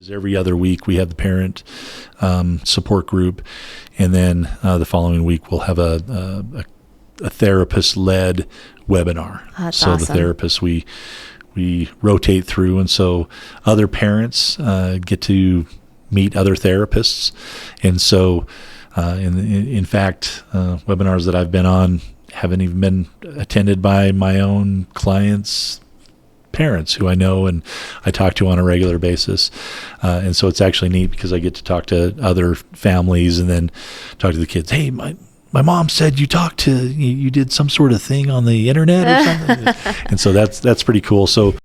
Every other week we have the parent support group, and then the following week we'll have a therapist-led webinar. That's so awesome. The therapists we rotate through, and so other parents get to meet other therapists, and so in fact webinars that I've been on haven't even been attended by my own clients' parents who I know and I talk to on a regular basis. And so it's actually neat because I get to talk to other families and then talk to the kids. Hey, my mom said you did some sort of thing on the internet or something. And so that's pretty cool. So